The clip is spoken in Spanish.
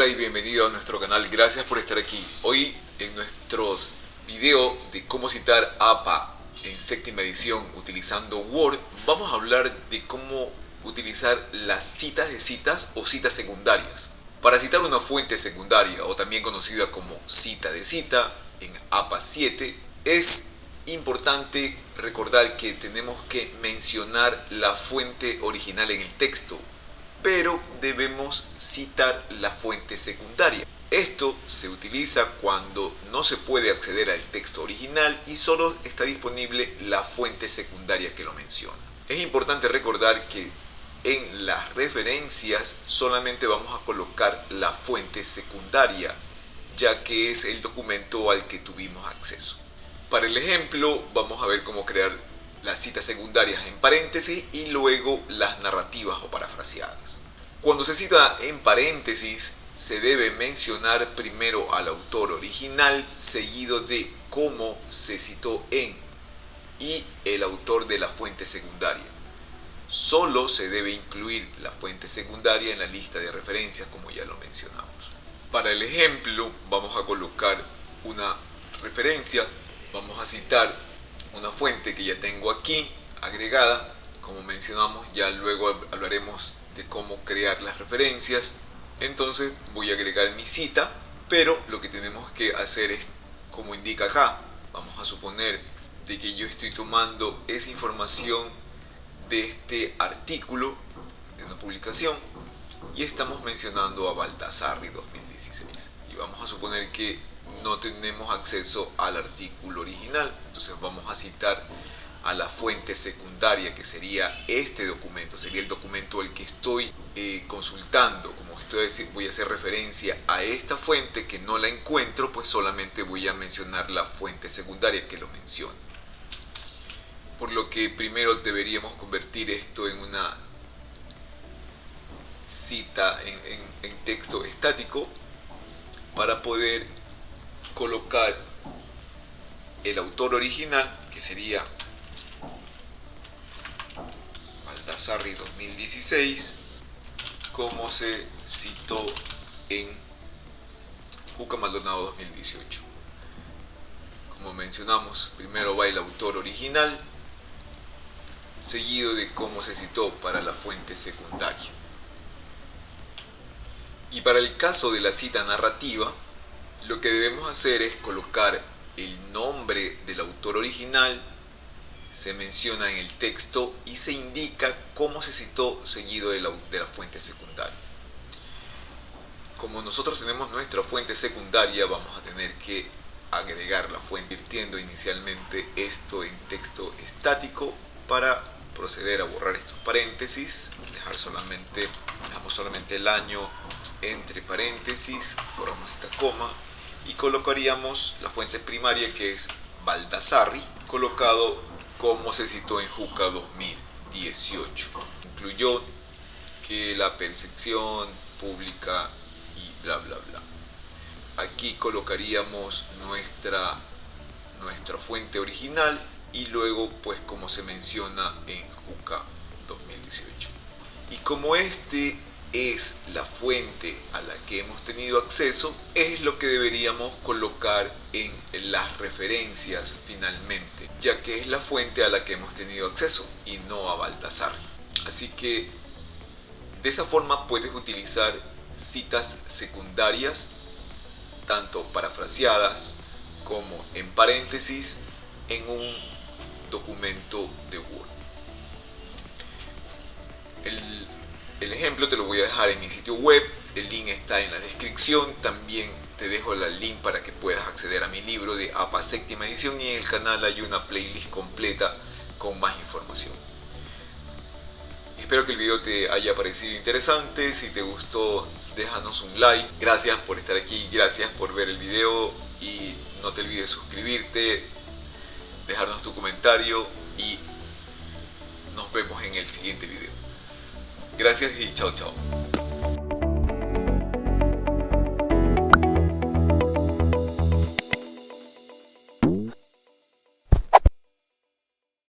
Hola y bienvenido a nuestro canal, gracias por estar aquí. Hoy en nuestros videos de cómo citar APA en séptima edición utilizando Word, vamos a hablar de cómo utilizar las citas de citas o citas secundarias. Para citar una fuente secundaria o también conocida como cita de cita en APA 7, es importante recordar que tenemos que mencionar la fuente original en el texto, pero debemos citar la fuente secundaria. Esto se utiliza cuando no se puede acceder al texto original y solo está disponible la fuente secundaria que lo menciona. Es importante recordar que en las referencias solamente vamos a colocar la fuente secundaria, ya que es el documento al que tuvimos acceso. Para el ejemplo vamos a ver cómo crear las citas secundarias en paréntesis y luego las narrativas o parafraseadas. Cuando se cita en paréntesis se debe mencionar primero al autor original seguido de cómo se citó en y el autor de la fuente secundaria. Solo se debe incluir la fuente secundaria en la lista de referencias, como ya lo mencionamos. Para el ejemplo vamos a colocar una referencia, vamos a citar una fuente que ya tengo aquí agregada. Como mencionamos, ya luego hablaremos de cómo crear las referencias. Entonces voy a agregar mi cita, pero lo que tenemos que hacer es como indica acá. Vamos a suponer de que yo estoy tomando esa información de este artículo de una publicación y estamos mencionando a Baldassarri 2016 y vamos a suponer que no tenemos acceso al artículo original. Entonces vamos a citar a la fuente secundaria, que sería este documento, sería el documento al que estoy consultando. Como voy a hacer referencia a esta fuente que no la encuentro, pues solamente voy a mencionar la fuente secundaria que lo menciona. Por lo que primero deberíamos convertir esto en una cita en texto estático para poder colocar el autor original, que sería Baldassarri 2016, como se citó en Juca Maldonado 2018. Como mencionamos, primero va el autor original, seguido de cómo se citó para la fuente secundaria. Y para el caso de la cita narrativa, lo que debemos hacer es colocar el nombre del autor original, se menciona en el texto y se indica cómo se citó seguido de la fuente secundaria. Como nosotros tenemos nuestra fuente secundaria, vamos a tener que agregar la fuente, convirtiendo inicialmente esto en texto estático para proceder a borrar estos paréntesis, dejamos solamente el año entre paréntesis, borramos esta coma y colocaríamos la fuente primaria, que es Baldassarri, colocado como se citó en Juca 2018. Incluyó que la percepción pública y bla bla bla. Aquí colocaríamos nuestra fuente original y luego pues como se menciona en Juca 2018. Y como este es la fuente a la que hemos tenido acceso, es lo que deberíamos colocar en las referencias finalmente, ya que es la fuente a la que hemos tenido acceso y no a Baldassarri. Así que de esa forma puedes utilizar citas secundarias, tanto parafraseadas como en paréntesis, en un documento de Word. El ejemplo te lo voy a dejar en mi sitio web, el link está en la descripción. También te dejo el link para que puedas acceder a mi libro de APA séptima edición y en el canal hay una playlist completa con más información. Espero que el video te haya parecido interesante. Si te gustó, déjanos un like. Gracias por estar aquí, gracias por ver el video y no te olvides suscribirte, dejarnos tu comentario y nos vemos en el siguiente video. Gracias y chao chao.